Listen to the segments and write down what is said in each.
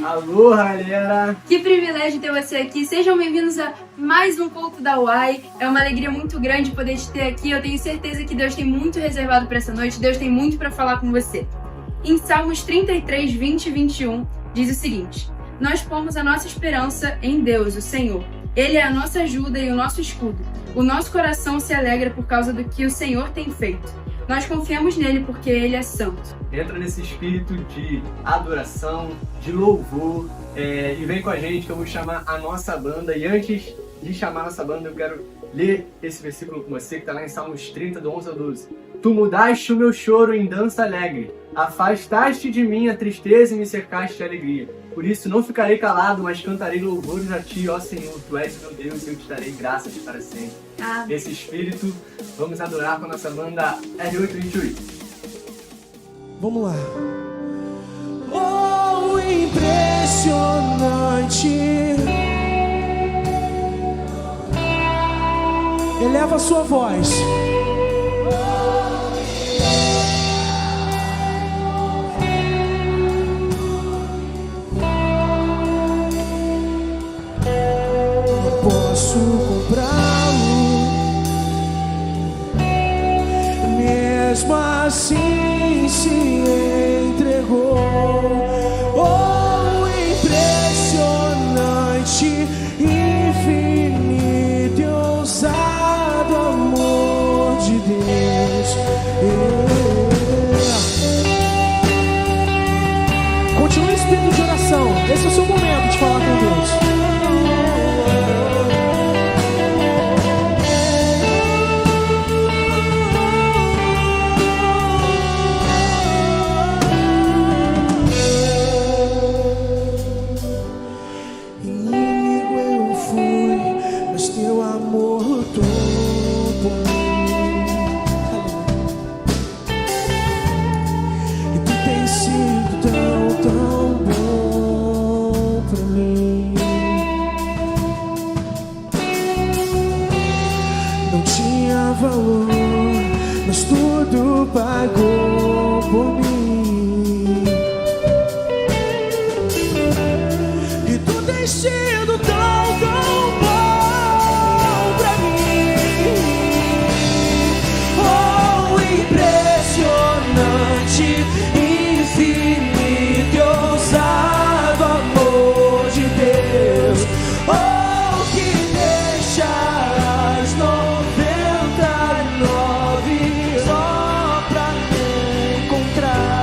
Alô, galera! Que privilégio ter você aqui. Sejam bem-vindos a mais um culto da UAI. É uma alegria muito grande poder te ter aqui. Eu tenho certeza que Deus tem muito reservado para essa noite. Deus tem muito para falar com você. Em Salmos 33, 20 e 21, diz o seguinte: nós pomos a nossa esperança em Deus, o Senhor. Ele é a nossa ajuda e o nosso escudo. O nosso coração se alegra por causa do que o Senhor tem feito. Nós confiamos nele porque ele é santo. Entra nesse espírito de adoração, de louvor, e vem com a gente que eu vou chamar a nossa banda. E antes de chamar a nossa banda, eu quero ler esse versículo com você, que está lá em Salmos 30, do 11 ao 12. Tu mudaste o meu choro em dança alegre, afastaste de mim a tristeza e me cercaste de alegria. Por isso não ficarei calado, mas cantarei louvores a ti, ó Senhor. Tu és meu Deus e eu te darei graças para sempre. Nesse espírito, vamos adorar com a nossa banda R828. Vamos lá. Oh, impressionante. Eleva a sua voz. Não posso comprá-lo, mesmo assim se entregou. Oh, impressionante, infinito e ousado amor de Deus. Continue em espírito de oração. Esse é o seu momento de falar com Deus. Valor, mas tudo pagou por mim. E tu tens sido tão bom pra mim. Oh, impressionante, infinito e ousado amor de Deus. Oh, que deixa as só pra me encontrar.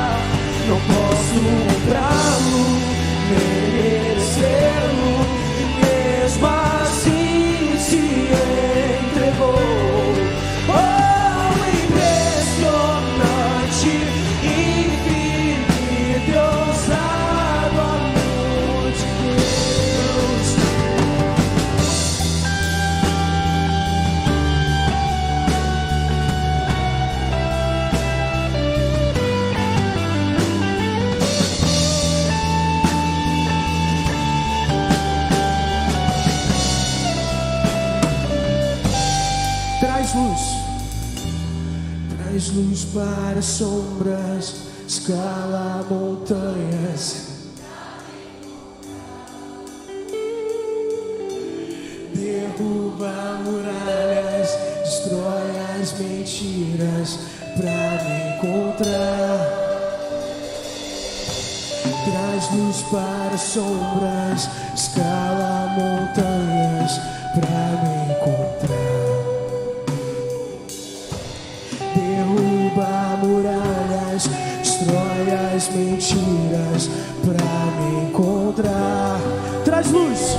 luz para sombras, escala montanhas. Derruba muralhas, destrói as mentiras pra me encontrar. Traz luz para sombras, escala montanhas pra me encontrar. Derruba muralhas, destrói as mentiras pra me encontrar. Traz luz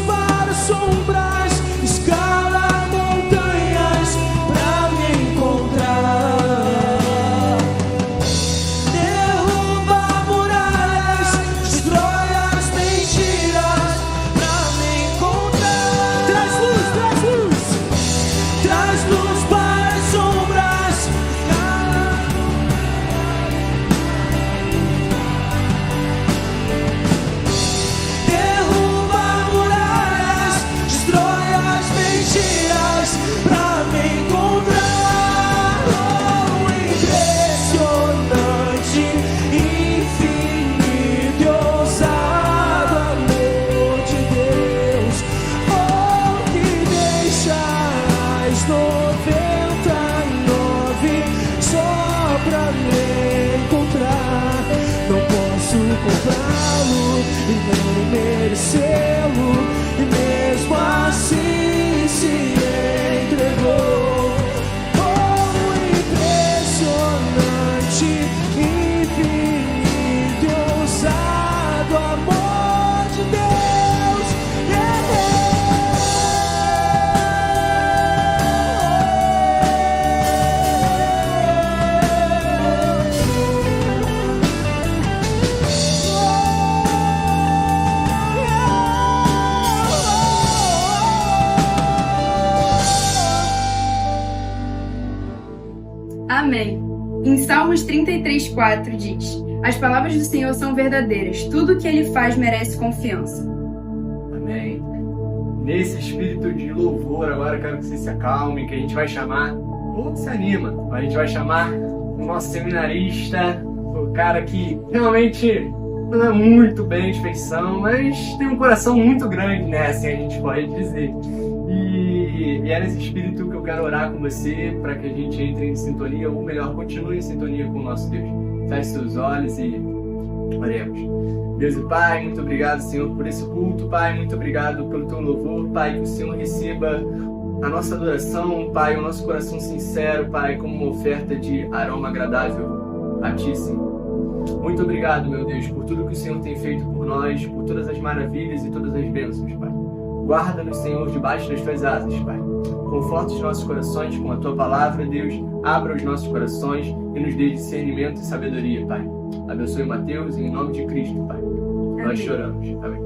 para sombras, escala montanhas pra me encontrar. Derruba muralhas, destrói as mentiras pra me encontrar. Traz luz para sombras, derruba muralhas, destrói as mentiras pra me encontrar. Oh, impressionante, infinito e ousado amor de Deus. Oh, que deixa as 99 só pra me encontrar. Não posso comprá-lo e nem merecê-lo, e mesmo assim se entregou. Oh, impressionante, infinito e ousado amor de Deus. Amém. Em Salmos 33:4 diz: as palavras do Senhor são verdadeiras, tudo o que Ele faz merece confiança. Amém. Nesse espírito de louvor, agora eu quero que você se acalme, que a gente vai chamar, ou se anima, a gente vai chamar o nosso seminarista, o cara que realmente não é muito bem de feição, mas tem um coração muito grande, né, assim a gente pode dizer. E é nesse espírito que eu quero orar com você, para que a gente entre em sintonia, ou melhor, continue em sintonia com o nosso Deus. Feche seus olhos e oremos. Deus e Pai, muito obrigado, Senhor, por esse culto, Pai, muito obrigado pelo teu louvor, Pai, que o Senhor receba a nossa adoração, Pai, o nosso coração sincero, Pai, como uma oferta de aroma agradável a Ti, Senhor. Muito obrigado, meu Deus, por tudo que o Senhor tem feito por nós, por todas as maravilhas e todas as bênçãos, Pai. Guarda-nos, Senhor, debaixo das Tuas asas, Pai. Conforta os nossos corações com a Tua palavra, Deus. Abra os nossos corações e nos dê discernimento e sabedoria, Pai. Abençoe Mateus em nome de Cristo, Pai. Amém. Nós choramos. Amém.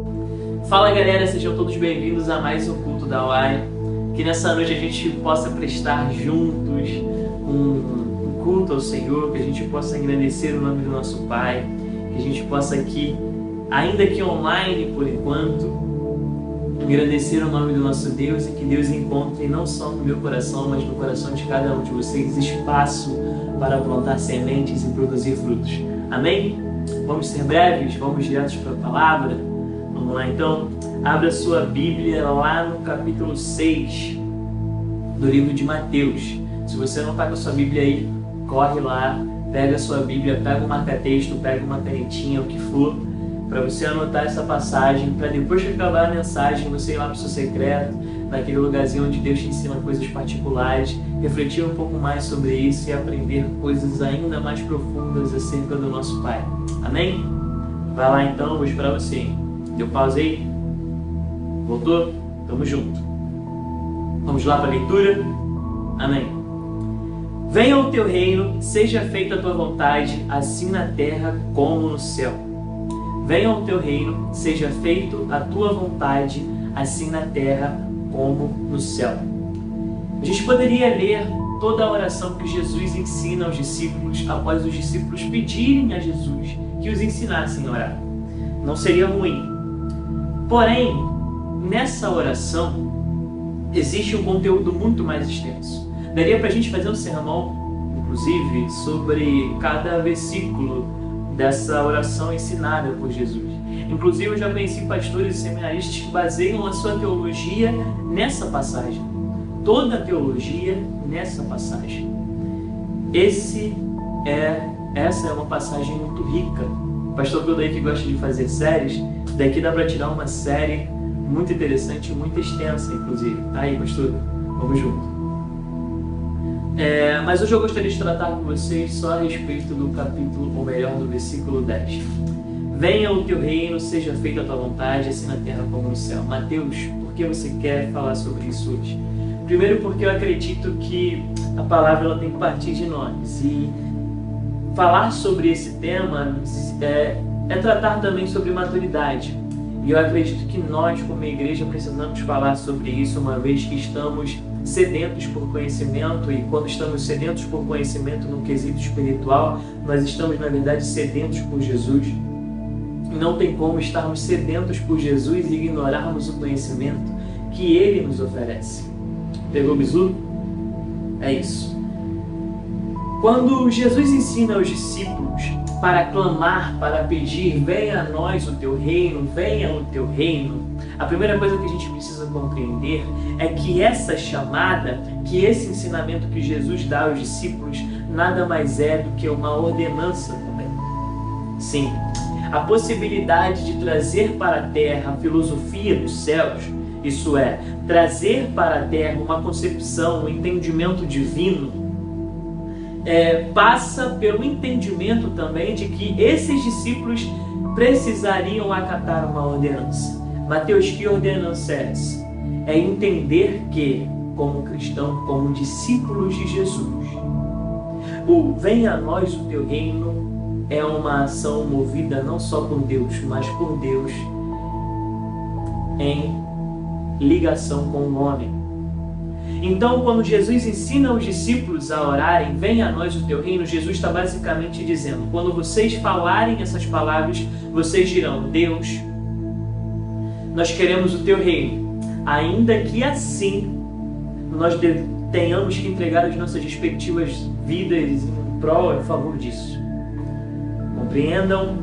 Fala, galera, sejam todos bem-vindos a mais um culto da UAI. Que nessa noite a gente possa prestar juntos um culto ao Senhor, que a gente possa engrandecer o nome do nosso Pai, que a gente possa aqui, ainda que online por enquanto, engrandecer o nome do nosso Deus, e que Deus encontre não só no meu coração, mas no coração de cada um de vocês espaço para plantar sementes e produzir frutos. Amém? Vamos ser breves, vamos direto para a palavra. Vamos lá então, abra sua Bíblia lá no capítulo 6 do livro de Mateus. Se você não está com a sua Bíblia aí, corre lá, pega a sua Bíblia, pega um marca-texto, pega uma canetinha, o que for, para você anotar essa passagem, para depois que acabar a mensagem, você ir lá para o seu secreto, naquele lugarzinho onde Deus te ensina coisas particulares, refletir um pouco mais sobre isso e aprender coisas ainda mais profundas acerca do nosso Pai. Amém? Vai lá então, vou esperar você. Deu pausa aí? Voltou? Tamo junto. Vamos lá para a leitura? Amém. Venha o teu reino, seja feita a tua vontade, assim na terra como no céu. Venha o teu reino, seja feita a tua vontade, assim na terra como no céu. A gente poderia ler toda a oração que Jesus ensina aos discípulos após os discípulos pedirem a Jesus que os ensinassem a orar. Não seria ruim. Porém, nessa oração existe um conteúdo muito mais extenso. Daria para a gente fazer um sermão, inclusive, sobre cada versículo dessa oração ensinada por Jesus. Inclusive, eu já conheci pastores e seminaristas que baseiam a sua teologia nessa passagem. Toda a teologia nessa passagem. Essa é uma passagem muito rica. O pastor Pedro aí que gosta de fazer séries, daqui dá para tirar uma série muito interessante, muito extensa, inclusive. Aí, pastor, vamos junto. Mas hoje eu gostaria de tratar com vocês só a respeito do capítulo, ou melhor, do versículo 10. Venha o teu reino, seja feita a tua vontade, assim na terra como no céu. Mateus, por que você quer falar sobre isso hoje? Primeiro porque eu acredito que a palavra ela tem que partir de nós. E falar sobre esse tema é tratar também sobre maturidade. E eu acredito que nós, como igreja, precisamos falar sobre isso, uma vez que estamos sedentos por conhecimento, e quando estamos sedentos por conhecimento no quesito espiritual, nós estamos, na verdade, sedentos por Jesus. Não tem como estarmos sedentos por Jesus e ignorarmos o conhecimento que Ele nos oferece. Pegou o bizu? É isso. Quando Jesus ensina aos discípulos para clamar, para pedir, venha a nós o teu reino, venha o teu reino, a primeira coisa que a gente precisa compreender é que essa chamada, que esse ensinamento que Jesus dá aos discípulos, nada mais é do que uma ordenança também. Sim, a possibilidade de trazer para a terra a filosofia dos céus, isso é, trazer para a terra uma concepção, um entendimento divino, passa pelo entendimento também de que esses discípulos precisariam acatar uma ordenança. Mateus, que ordenança é essa? É entender que, como cristão, como discípulos de Jesus, o venha a nós o teu reino é uma ação movida não só por Deus, mas por Deus em ligação com o homem. Então, quando Jesus ensina os discípulos a orarem, venha a nós o teu reino, Jesus está basicamente dizendo, quando vocês falarem essas palavras, vocês dirão, Deus, nós queremos o teu reino, ainda que assim nós tenhamos que entregar as nossas respectivas vidas em prol, em favor disso. Compreendam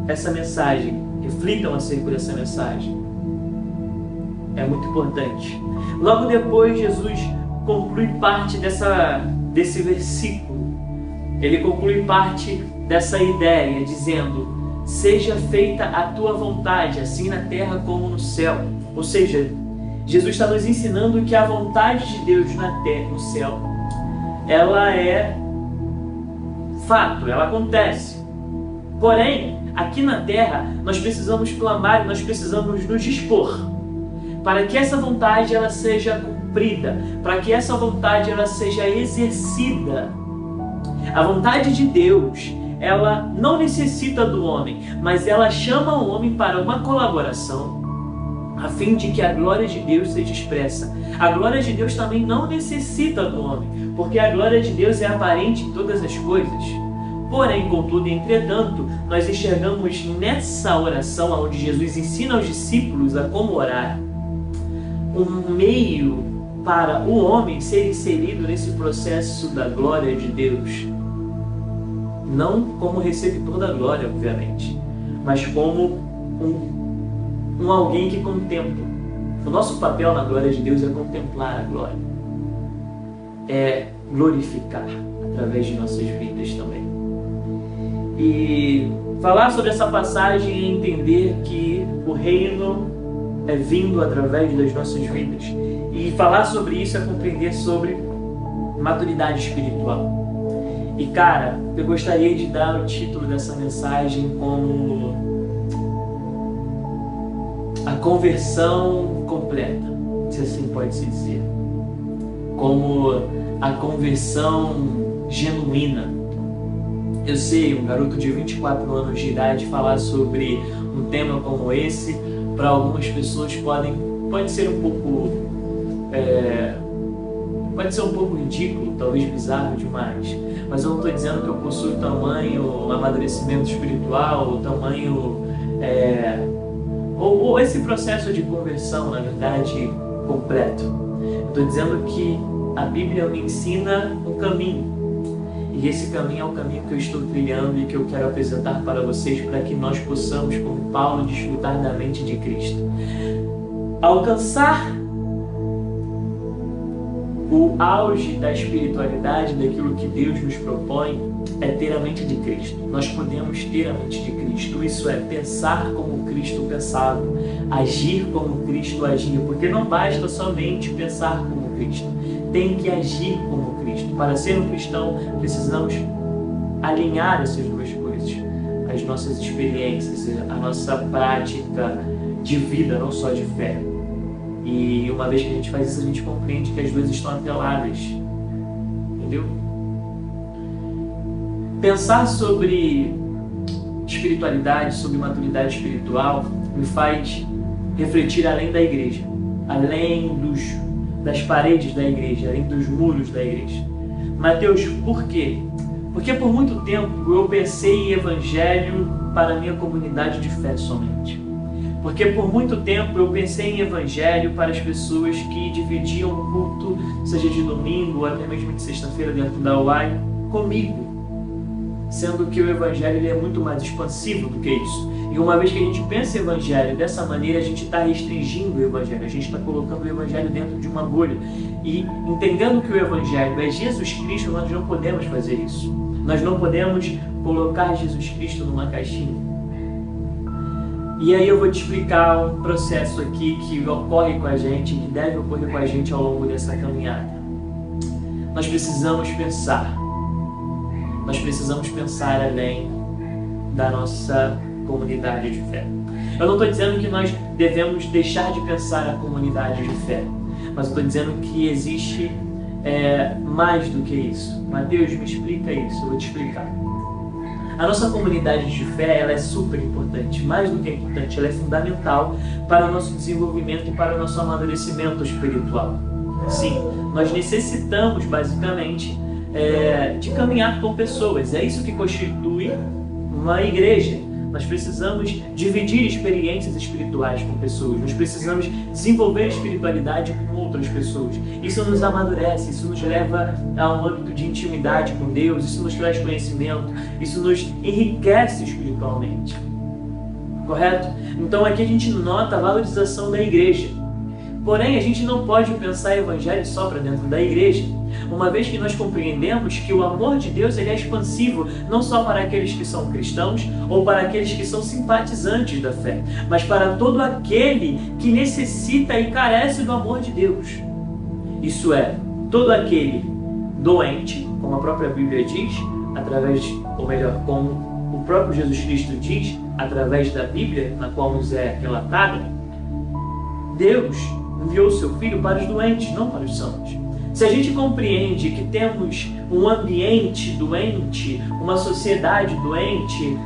essa mensagem, reflitam acerca dessa mensagem. É muito importante. Logo depois, Jesus conclui parte desse versículo. Ele conclui parte dessa ideia, dizendo, seja feita a tua vontade, assim na terra como no céu. Ou seja, Jesus está nos ensinando que a vontade de Deus na terra, no céu, ela é fato, ela acontece. Porém, aqui na terra, nós precisamos clamar, nós precisamos nos dispor para que essa vontade ela seja cumprida, para que essa vontade ela seja exercida. A vontade de Deus, ela não necessita do homem, mas ela chama o homem para uma colaboração, a fim de que a glória de Deus seja expressa. A glória de Deus também não necessita do homem, porque a glória de Deus é aparente em todas as coisas. Porém, contudo, entretanto, nós enxergamos nessa oração, onde Jesus ensina aos discípulos a como orar, um meio para o homem ser inserido nesse processo da glória de Deus. Não como receptor da glória, obviamente, mas como um alguém que contempla. O nosso papel na glória de Deus é contemplar a glória. É glorificar através de nossas vidas também. E falar sobre essa passagem é entender que o reino é vindo através das nossas vidas. E falar sobre isso é compreender sobre maturidade espiritual. E cara, eu gostaria de dar o título dessa mensagem como a conversão completa, se assim pode se dizer. Como a conversão genuína. Eu sei, um garoto de 24 anos de idade falar sobre um tema como esse, para algumas pessoas pode ser um pouco ridículo, talvez bizarro demais, mas eu não estou dizendo que eu possuo tamanho amadurecimento espiritual, ou esse processo de conversão, na verdade, completo. Estou dizendo que A Bíblia me ensina um caminho. E esse caminho é o caminho que eu estou trilhando e que eu quero apresentar para vocês, para que nós possamos, como Paulo, desfrutar da mente de Cristo. Alcançar o auge da espiritualidade, daquilo que Deus nos propõe, é ter a mente de Cristo. Nós podemos ter a mente de Cristo, isso é, pensar como Cristo pensava, agir como Cristo agia, porque não basta somente pensar como Cristo, tem que agir como Cristo. Para ser um cristão, precisamos alinhar essas duas coisas, as nossas experiências, a nossa prática de vida, não só de fé. E uma vez que a gente faz isso, a gente compreende que as duas estão atreladas. Entendeu? Pensar sobre espiritualidade, sobre maturidade espiritual, me faz refletir além da igreja, além das paredes da igreja, além dos muros da igreja. Mateus, por quê? Porque por muito tempo eu pensei em evangelho para a minha comunidade de fé somente. Porque por muito tempo eu pensei em evangelho para as pessoas que dividiam o culto, seja de domingo ou até mesmo de sexta-feira dentro da UAI, comigo. Sendo que o evangelho ele é muito mais expansivo do que isso. E uma vez que a gente pensa em evangelho dessa maneira, a gente está restringindo o evangelho, a gente está colocando o evangelho dentro de uma bolha. E entendendo que o evangelho é Jesus Cristo, nós não podemos fazer isso. Nós não podemos colocar Jesus Cristo numa caixinha. E aí eu vou te explicar um processo aqui que ocorre com a gente, que deve ocorrer com a gente ao longo dessa caminhada. Nós precisamos pensar além da nossa comunidade de fé. Eu não estou dizendo que nós devemos deixar de pensar a comunidade de fé, mas estou dizendo que existe mais do que isso. Mateus, me explica isso, eu vou te explicar. A nossa comunidade de fé, ela é super importante, mais do que importante, ela é fundamental para o nosso desenvolvimento e para o nosso amadurecimento espiritual. Sim, nós necessitamos basicamente de caminhar com pessoas, é isso que constitui uma igreja. Nós precisamos dividir experiências espirituais com pessoas, nós precisamos desenvolver espiritualidade com outras pessoas. Isso nos amadurece, isso nos leva a um âmbito de intimidade com Deus, isso nos traz conhecimento, isso nos enriquece espiritualmente. Correto? Então aqui a gente nota a valorização da igreja. Porém, a gente não pode pensar evangelho só para dentro da igreja, uma vez que nós compreendemos que o amor de Deus ele é expansivo não só para aqueles que são cristãos ou para aqueles que são simpatizantes da fé, mas para todo aquele que necessita e carece do amor de Deus. Isso é, todo aquele doente, como a própria Bíblia diz, como o próprio Jesus Cristo diz, através da Bíblia, na qual nos é relatada, Deus enviou o seu Filho para os doentes, não para os sãos. Se a gente compreende que temos um ambiente doente, uma sociedade doente,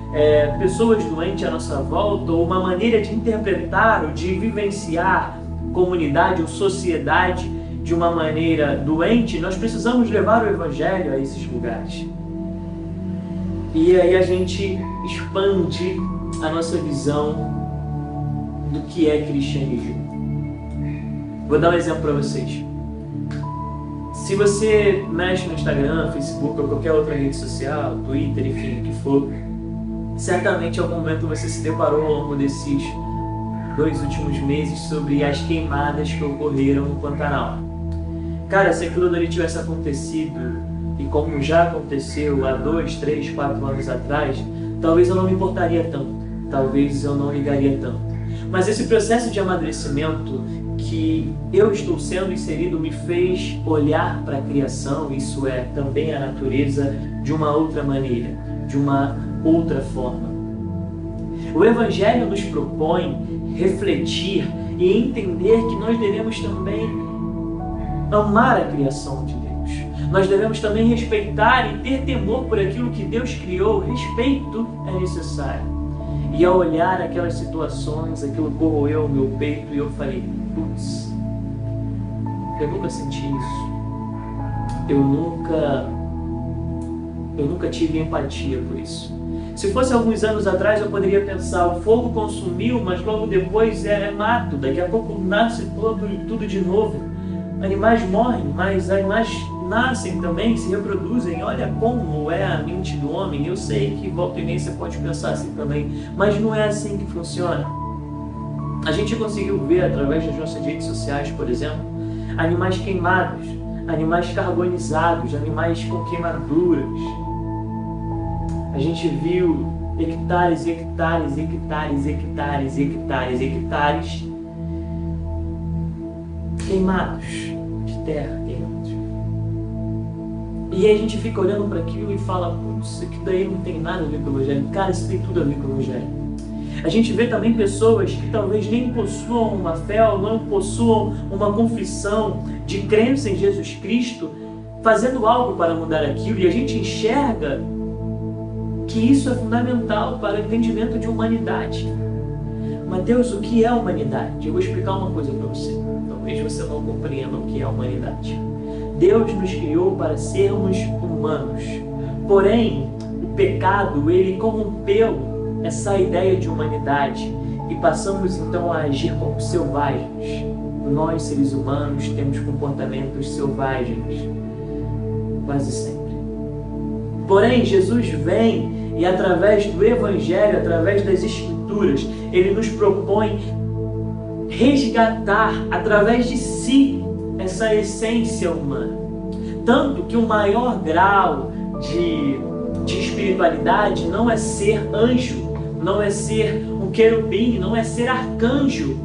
pessoas doentes à nossa volta, ou uma maneira de interpretar ou de vivenciar comunidade ou sociedade de uma maneira doente, nós precisamos levar o Evangelho a esses lugares. E aí a gente expande a nossa visão do que é cristianismo. Vou dar um exemplo para vocês. Se você mexe no Instagram, Facebook ou qualquer outra rede social, Twitter, enfim, o que for, certamente em algum momento você se deparou ao longo desses 2 últimos meses sobre as queimadas que ocorreram no Pantanal. Cara, se aquilo dali tivesse acontecido, e como já aconteceu há 2, 3, 4 anos atrás, talvez eu não me importaria tanto, talvez eu não ligaria tanto. Mas esse processo de amadurecimento que eu estou sendo inserido me fez olhar para a criação, isso é, também a natureza, de uma outra maneira, de uma outra forma. O Evangelho nos propõe refletir e entender que nós devemos também amar a criação de Deus. Nós devemos também respeitar e ter temor por aquilo que Deus criou. Respeito é necessário. E ao olhar aquelas situações, aquilo corroeu o meu peito e eu falei, putz, eu nunca senti isso. Eu nunca tive empatia por isso. Se fosse alguns anos atrás, eu poderia pensar, o fogo consumiu, mas logo depois é mato, daqui a pouco nasce tudo de novo. Animais morrem, mas animais nascem também, se reproduzem. Olha como é a mente do homem. Eu sei que volta e meia você pode pensar assim também, mas não é assim que funciona. A gente conseguiu ver através das nossas redes sociais, por exemplo, animais queimados, animais carbonizados, animais com queimaduras. A gente viu hectares, hectares, hectares, hectares, hectares, hectares queimados, de terra queimados. E aí a gente fica olhando para aquilo e fala, putz, isso aqui daí não tem nada a ver com o Evangelho. Cara, isso tem tudo a ver com o Evangelho. A gente vê também pessoas que talvez nem possuam uma fé ou não possuam uma confissão de crença em Jesus Cristo, fazendo algo para mudar aquilo, e a gente enxerga que isso é fundamental para o entendimento de humanidade. Mateus, o que é humanidade? Eu vou explicar uma coisa para você. Talvez você não compreenda o que é humanidade. Deus nos criou para sermos humanos. Porém, o pecado, ele corrompeu essa ideia de humanidade e passamos então a agir como selvagens. Nós, seres humanos, temos comportamentos selvagens, quase sempre. Porém, Jesus vem e através do Evangelho, através das Escrituras, Ele nos propõe resgatar através de si essa essência humana. Tanto que o maior grau de espiritualidade não é ser anjo, não é ser um querubim, não é ser arcanjo.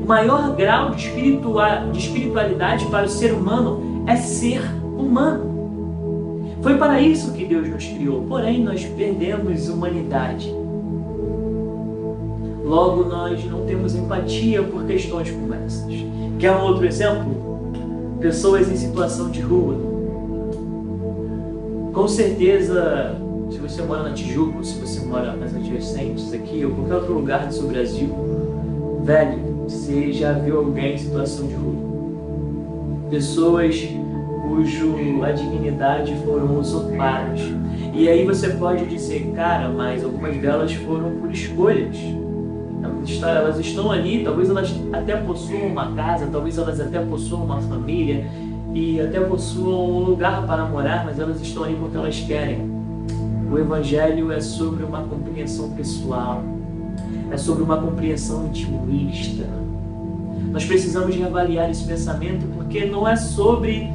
O maior grau de espiritualidade para o ser humano é ser humano. Foi para isso que Deus nos criou, porém nós perdemos humanidade. Logo, nós não temos empatia por questões como essas. Quer um outro exemplo? Pessoas em situação de rua. Com certeza, se você mora na Tijuca, ou se você mora nas adjacentes aqui, ou qualquer outro lugar do seu Brasil, velho, você já viu alguém em situação de rua. Pessoas cuja dignidade foram usurpadas. E aí você pode dizer, cara, mas algumas delas foram por escolhas. Elas estão ali, talvez elas até possuam uma casa, talvez elas até possuam uma família e até possuam um lugar para morar, mas elas estão ali porque elas querem. O Evangelho é sobre uma compreensão pessoal, é sobre uma compreensão intimista. Nós precisamos reavaliar esse pensamento porque não é sobre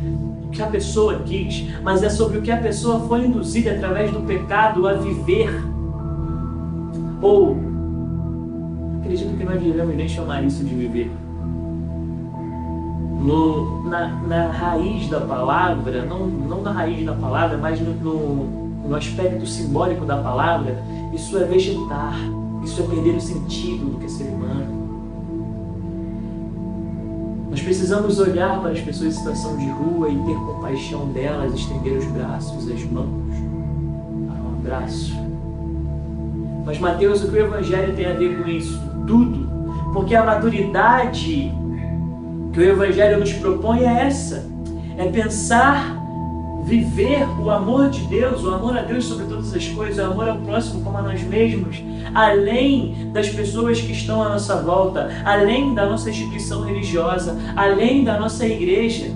o que a pessoa quis, mas é sobre o que a pessoa foi induzida através do pecado a viver. Ou acredito que nós devemos nem chamar isso de viver. Na raiz da palavra, não na raiz da palavra, mas no aspecto simbólico da palavra, isso é vegetar, isso é perder o sentido do que é ser humano. Nós precisamos olhar para as pessoas em situação de rua e ter compaixão delas, estender os braços, as mãos, para um abraço. Mas Mateus, o que o Evangelho tem a ver com isso? Tudo, porque a maturidade que o Evangelho nos propõe é essa, é pensar, viver o amor de Deus, o amor a Deus sobre todas as coisas, o amor ao próximo como a nós mesmos, além das pessoas que estão à nossa volta, além da nossa instituição religiosa, além da nossa igreja.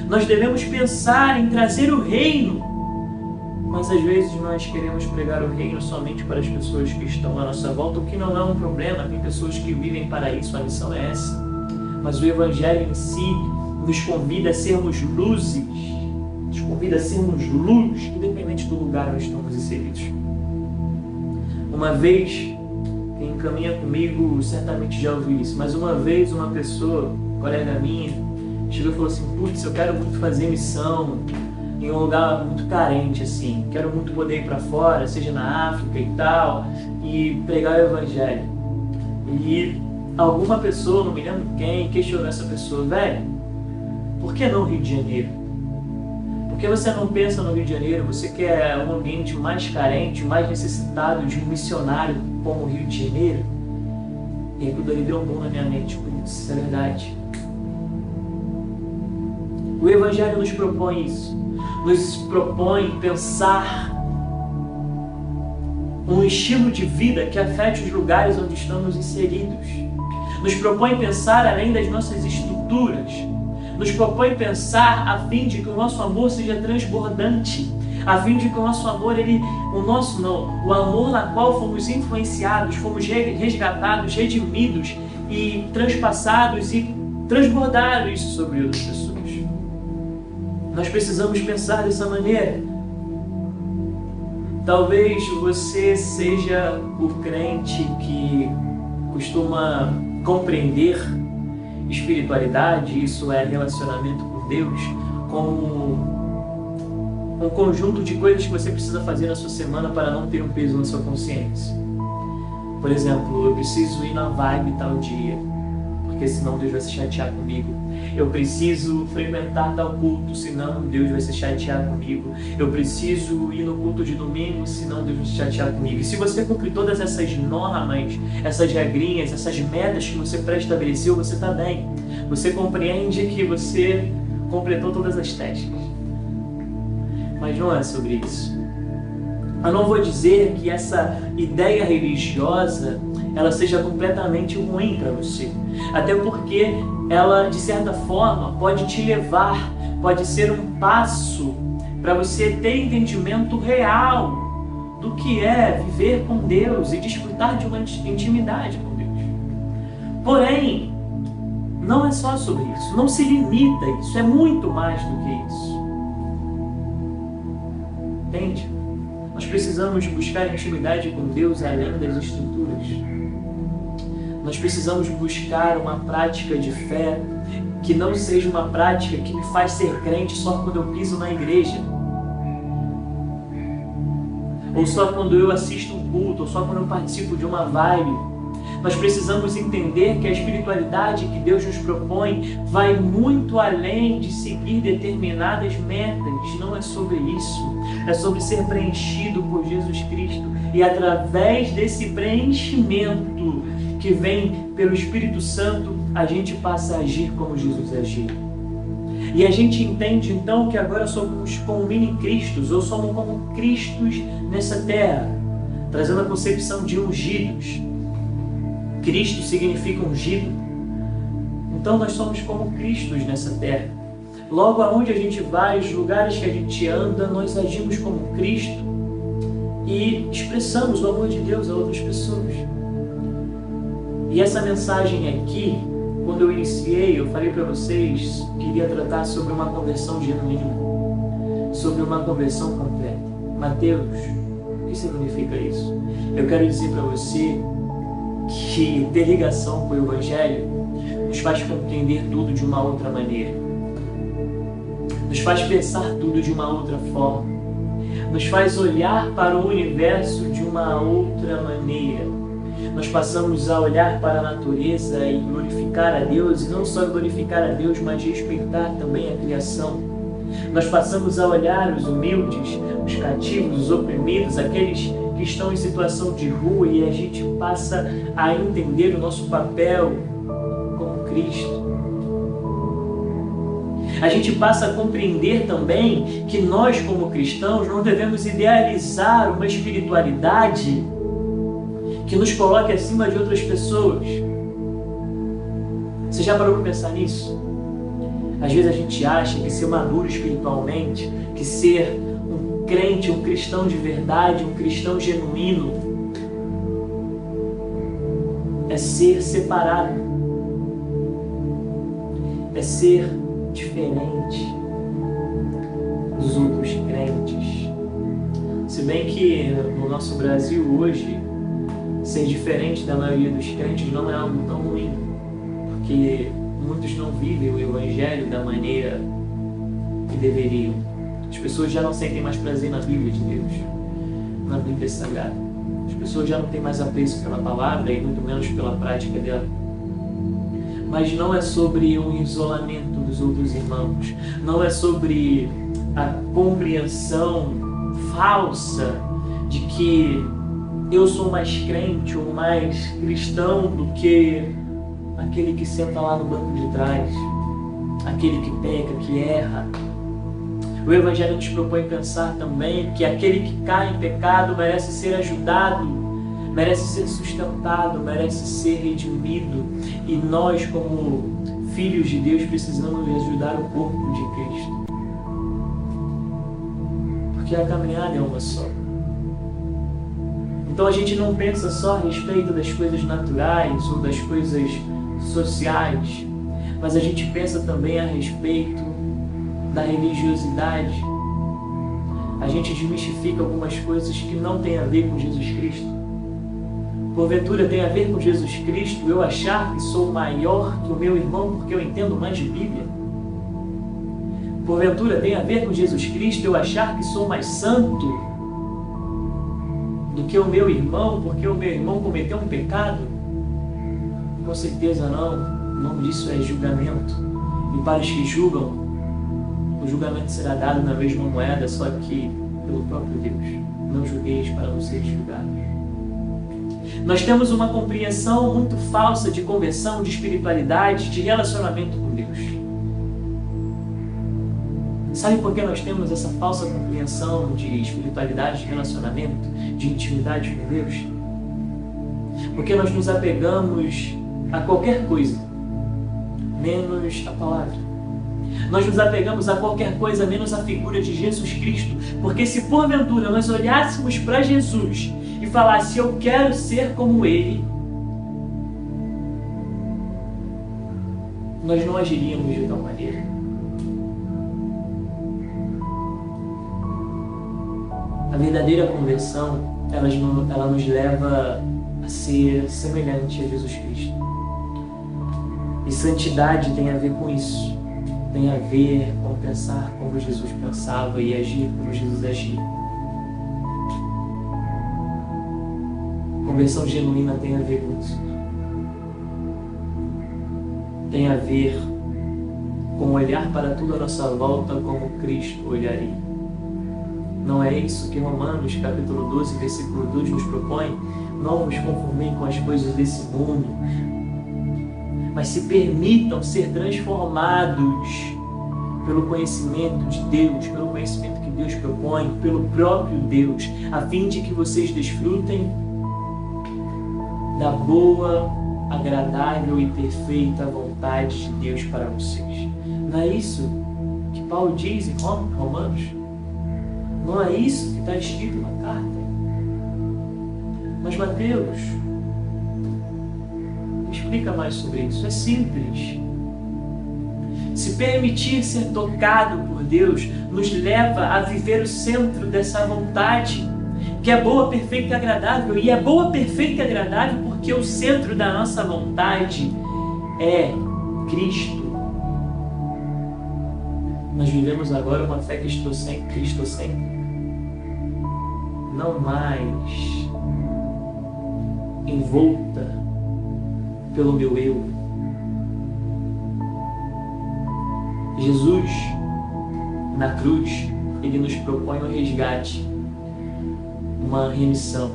Nós devemos pensar em trazer o reino, mas às vezes nós queremos pregar o reino somente para as pessoas que estão à nossa volta, o que não é um problema, tem pessoas que vivem para isso, a missão é essa. Mas o Evangelho em si nos convida a sermos luzes, nos convida a sermos luz, independente do lugar onde estamos inseridos. Uma vez, quem caminha comigo certamente já ouviu isso, mas uma vez uma pessoa, colega minha, chegou e falou assim, putz, eu quero muito fazer missão em um lugar muito carente, assim, quero muito poder ir para fora, seja na África e tal, e pregar o Evangelho. E alguma pessoa, não me lembro quem, questionou essa pessoa, velho, por que não Rio de Janeiro? Por que você não pensa no Rio de Janeiro? Você quer um ambiente mais carente, mais necessitado de um missionário como o Rio de Janeiro? E aí tudo ali deu um bom na minha mente, putz, isso é verdade. O Evangelho nos propõe isso. Nos propõe pensar um estilo de vida que afete os lugares onde estamos inseridos. Nos propõe pensar além das nossas estruturas. nos propõe pensar a fim de que o nosso amor seja transbordante, a fim de que o nosso amor, o amor na qual fomos influenciados, fomos resgatados, redimidos e transpassados e transbordaram isso sobre outras pessoas. Nós precisamos pensar dessa maneira. Talvez você seja o crente que costuma compreender espiritualidade, isso é relacionamento com Deus, como um conjunto de coisas que você precisa fazer na sua semana para não ter um peso na sua consciência. Por exemplo, eu preciso ir na vibe tal dia, porque senão Deus vai se chatear comigo. Eu preciso frequentar tal culto, senão Deus vai se chatear comigo. Eu preciso ir no culto de domingo, senão Deus vai se chatear comigo. E se você cumprir todas essas normas, essas regrinhas, essas metas que você pré-estabeleceu, você está bem. Você compreende que você completou todas as técnicas. Mas não é sobre isso. Eu não vou dizer que essa ideia religiosa ela seja completamente ruim para você. Até porque ela, de certa forma, pode te levar, pode ser um passo para você ter entendimento real do que é viver com Deus e desfrutar de uma intimidade com Deus. Porém, não é só sobre isso, não se limita a isso, é muito mais do que isso. Entende? Nós precisamos buscar intimidade com Deus além das estruturas. Nós precisamos buscar uma prática de fé que não seja uma prática que me faz ser crente só quando eu piso na igreja, ou só quando eu assisto um culto, ou só quando eu participo de uma vibe. Nós precisamos entender que a espiritualidade que Deus nos propõe vai muito além de seguir determinadas metas. Não é sobre isso. É sobre ser preenchido por Jesus Cristo. E através desse preenchimento que vem pelo Espírito Santo, a gente passa a agir como Jesus agiu. E a gente entende então que agora somos como mini-cristos, ou somos como cristos nessa terra, trazendo a concepção de ungidos. Cristo significa ungido. Então nós somos como Cristos nessa terra. Logo aonde a gente vai, os lugares que a gente anda, nós agimos como Cristo e expressamos o amor de Deus a outras pessoas. E essa mensagem aqui, quando eu iniciei, eu falei para vocês que iria tratar sobre uma conversão genuína, sobre uma conversão completa. Mateus, o que significa isso? Eu quero dizer para você que ter ligação com o Evangelho nos faz compreender tudo de uma outra maneira, nos faz pensar tudo de uma outra forma, nos faz olhar para o universo de uma outra maneira. Nós passamos a olhar para a natureza e glorificar a Deus, e não só glorificar a Deus, mas respeitar também a criação. Nós passamos a olhar os humildes, os cativos, os oprimidos, aqueles que estão em situação de rua, e a gente passa a entender o nosso papel como Cristo. A gente passa a compreender também que nós, como cristãos, não devemos idealizar uma espiritualidade que nos coloque acima de outras pessoas. Você já parou para pensar nisso? Às vezes a gente acha que ser maduro espiritualmente, que ser um crente, um cristão de verdade, um cristão genuíno, é ser separado, é ser diferente dos outros crentes. Se bem que no nosso Brasil hoje, ser diferente da maioria dos crentes não é algo tão ruim, porque muitos não vivem o Evangelho da maneira que deveriam. As pessoas já não sentem mais prazer na Bíblia de Deus, na Bíblia Sagrada. As pessoas já não têm mais apreço pela palavra e muito menos pela prática dela. Mas não é sobre o isolamento dos outros irmãos, não é sobre a compreensão falsa de que eu sou mais crente ou mais cristão do que aquele que senta lá no banco de trás, aquele que peca, que erra. O Evangelho nos propõe pensar também que aquele que cai em pecado merece ser ajudado, merece ser sustentado, merece ser redimido. E nós, como filhos de Deus, precisamos ajudar o corpo de Cristo. Porque a caminhada é uma só. Então a gente não pensa só a respeito das coisas naturais ou das coisas sociais, mas a gente pensa também a respeito da religiosidade. A gente desmistifica algumas coisas que não têm a ver com Jesus Cristo. Porventura tem a ver com Jesus Cristo eu achar que sou maior que o meu irmão porque eu entendo mais de Bíblia? Porventura tem a ver com Jesus Cristo eu achar que sou mais santo do que o meu irmão porque o meu irmão cometeu um pecado? Com certeza não. O nome disso é julgamento. E para os que julgam, o julgamento será dado na mesma moeda, só que pelo próprio Deus. Não julgueis para não seres julgados. Nós temos uma compreensão muito falsa de conversão, de espiritualidade, de relacionamento com Deus. Sabe por que nós temos essa falsa compreensão de espiritualidade, de relacionamento, de intimidade com Deus? Porque nós nos apegamos a qualquer coisa, menos a palavra. Nós nos apegamos a qualquer coisa, menos a figura de Jesus Cristo. Porque se porventura nós olhássemos para Jesus e falasse, eu quero ser como Ele, nós não agiríamos de tal maneira. A verdadeira conversão, ela nos leva a ser semelhante a Jesus Cristo. E santidade tem a ver com isso. Tem a ver com pensar como Jesus pensava e agir como Jesus agia. Conversão genuína tem a ver com isso. Tem a ver com olhar para tudo à nossa volta como Cristo olharia. Não é isso que Romanos, capítulo 12, versículo 2 nos propõe? Não vos conformem com as coisas desse mundo, mas se permitam ser transformados pelo conhecimento de Deus, pelo conhecimento que Deus propõe, pelo próprio Deus, a fim de que vocês desfrutem da boa, agradável e perfeita vontade de Deus para vocês. Não é isso que Paulo diz em Romanos? Não é isso que está escrito na carta? Mas Mateus explica mais sobre isso. É simples. Se permitir ser tocado por Deus nos leva a viver o centro dessa vontade, que é boa, perfeita e agradável. E é boa, perfeita e agradável porque o centro da nossa vontade é Cristo. Nós vivemos agora uma fé cristocêntrica. Não mais envolta pelo meu eu. Jesus, na cruz, Ele nos propõe um resgate, uma remissão.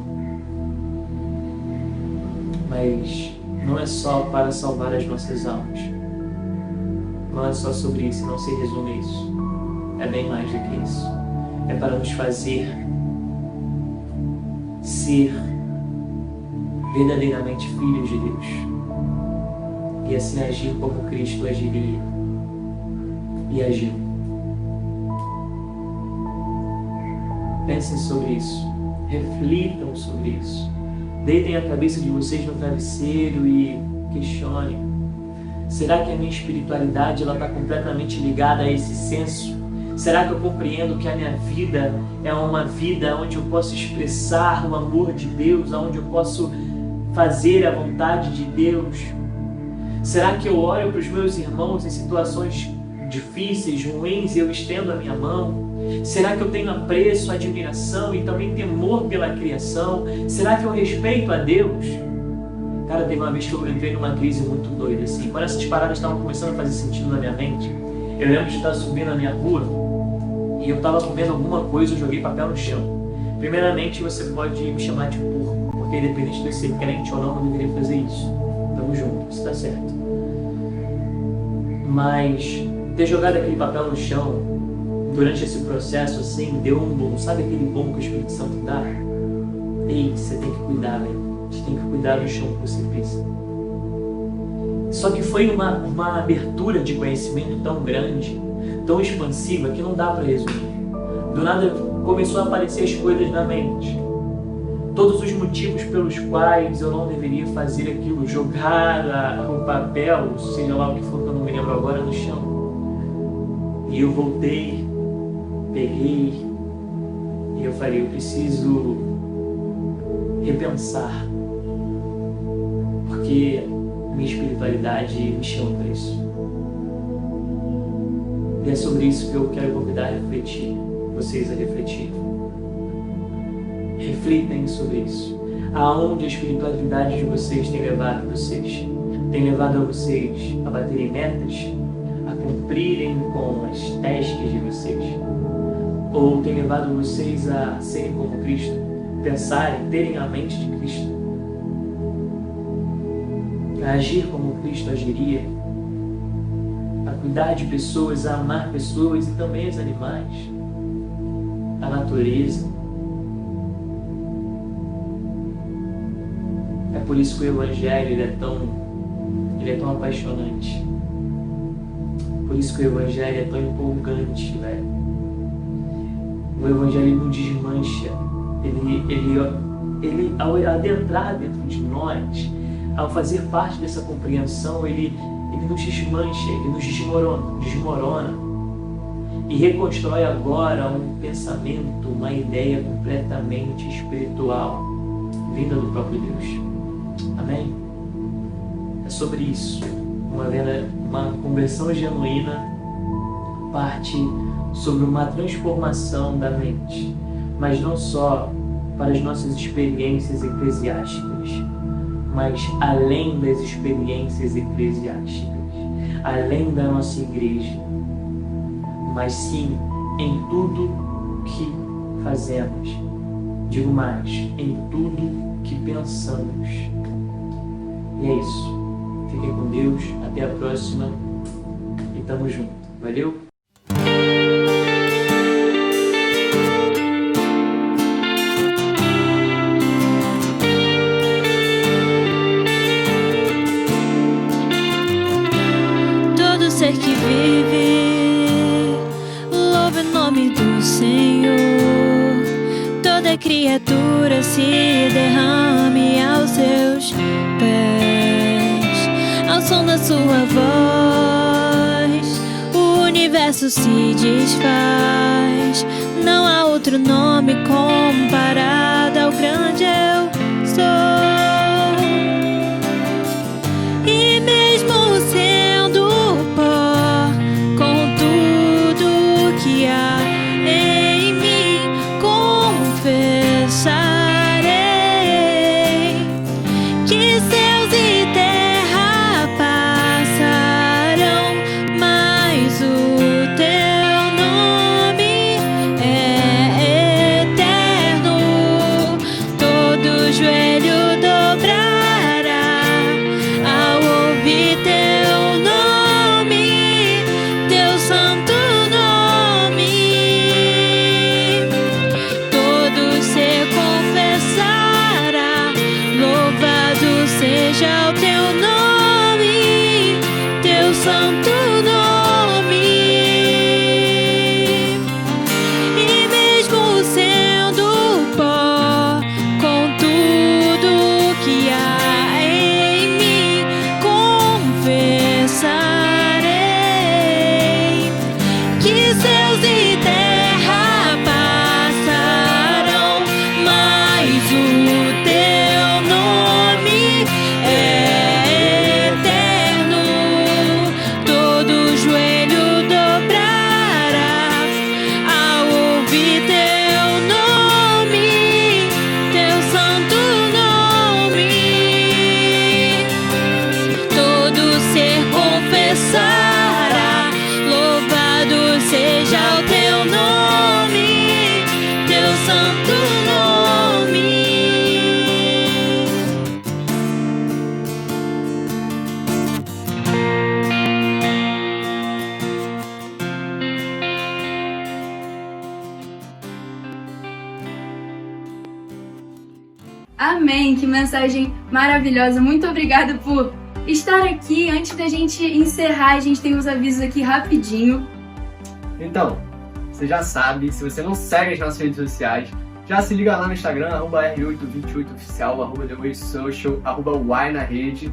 Mas não é só para salvar as nossas almas. Não é só sobre isso, não se resume a isso. É bem mais do que isso. É para nos fazer ser verdadeiramente filhos de Deus. E assim agir como Cristo agiria e agiu. Pensem sobre isso. Reflitam sobre isso. Deitem a cabeça de vocês no travesseiro e questionem. Será que a minha espiritualidade está completamente ligada a esse senso? Será que eu compreendo que a minha vida é uma vida onde eu posso expressar o amor de Deus, onde eu posso fazer a vontade de Deus? Será que eu olho para os meus irmãos em situações difíceis, ruins, e eu estendo a minha mão? Será que eu tenho apreço, admiração e também temor pela criação? Será que eu respeito a Deus? Cara, teve uma vez que eu entrei numa crise muito doida, assim. Quando essas paradas estavam começando a fazer sentido na minha mente, eu lembro de estar subindo a minha rua e eu estava comendo alguma coisa, eu joguei papel no chão. Primeiramente, você pode me chamar de porco, porque independente de eu ser crente ou não, eu deveria fazer isso. Tamo junto, isso tá certo. Mas ter jogado aquele papel no chão durante esse processo, assim, deu um bom. Sabe aquele bom que o Espírito Santo dá? Ei, você tem que cuidar, velho. Você tem que cuidar do chão que você pisa. Só que foi uma abertura de conhecimento tão grande, tão expansiva, que não dá para resumir. Do nada começou a aparecer as coisas na mente. Todos os motivos pelos quais eu não deveria fazer aquilo, jogar o papel, seja lá o que for que eu não me lembro agora, no chão. E eu voltei, peguei, e eu falei, eu preciso repensar, porque minha espiritualidade me chama para isso. E é sobre isso que eu quero convidar a refletir, vocês a refletir. Reflitem sobre isso. Aonde a espiritualidade de vocês tem levado vocês? Tem levado a vocês a baterem metas? A cumprirem com as tasks de vocês? Ou tem levado vocês a serem como Cristo? Pensarem, terem a mente de Cristo? A agir como Cristo agiria? A cuidar de pessoas, a amar pessoas e também os animais? A natureza? É por isso que o Evangelho ele é tão apaixonante. Por isso que o Evangelho é tão empolgante, velho. O Evangelho não desmancha. Ele ao adentrar dentro de nós, ao fazer parte dessa compreensão, ele nos desmancha, ele nos desmorona e reconstrói agora um pensamento, uma ideia completamente espiritual, vinda do próprio Deus. Amém? É sobre isso. Uma conversão genuína parte sobre uma transformação da mente, mas não só para as nossas experiências eclesiásticas, mas além das experiências eclesiásticas, além da nossa igreja, mas sim em tudo que fazemos. Digo mais, em tudo que pensamos. E é isso. Fiquem com Deus. Até a próxima. E tamo junto. Valeu? Todo ser que vive, louve o nome do Senhor. Toda criatura se derrame aos seus pés. Ao som da sua voz, o universo se desfaz. Não há outro nome comparado ao grande eu sou. E mesmo sendo pó, com tudo que há em mim, confessarei que céus e terra passarão, mas o teu nome é eterno. Todo joelho dobrará ao ouvir teu nome, teu santo nome. Todo ser confessará, louvado seja o teu nome, teu santo nome. E mesmo sendo pó, com tudo que há em mim, confessarei que céus e terra passarão, mas o teu nome é eterno. Todo joelho dobrará ao ouvir teu nome, teu santo nome. Todo ser confessará, louvado seja o teu nome, teu santo nome. Amém! Que mensagem maravilhosa! Muito obrigada por estar aqui. Antes da gente encerrar, a gente tem uns avisos aqui rapidinho. Então, você já sabe, se você não segue as nossas redes sociais, já se liga lá no Instagram, @R828oficial, @TheWaySocial, @Y na rede.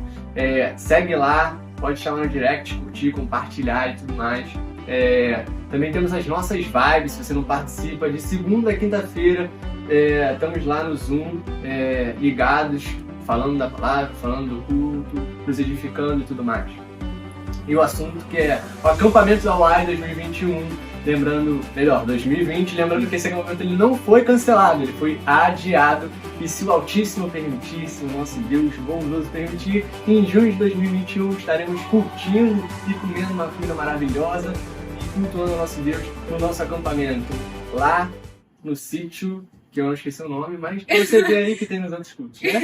Segue lá, pode chamar no direct, curtir, compartilhar e tudo mais. Também temos as nossas vibes, se você não participa, de segunda a quinta-feira. Estamos lá no Zoom, ligados, falando da palavra, falando do culto, nos edificando e tudo mais. E o assunto que é o acampamento da UAI 2021, 2020, lembrando que esse acampamento ele não foi cancelado, ele foi adiado, e se o Altíssimo permitir, se o nosso Deus bondoso permitir, em junho de 2021 estaremos curtindo e comendo uma comida maravilhosa e cultuando o nosso Deus no nosso acampamento, lá no sítio, que eu não esqueci o nome, mas você vê aí que tem nos outros cultos, né?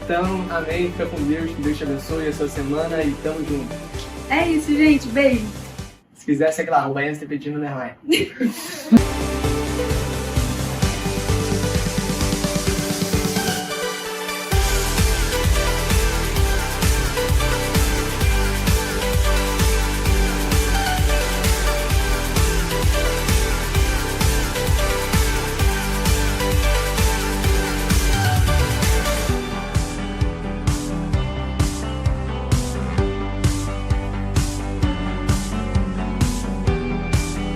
Então, amém, fica com Deus, que Deus te abençoe a sua semana e tamo junto. É isso, gente. Beijo. Se quiser, segue lá, @NTPD_.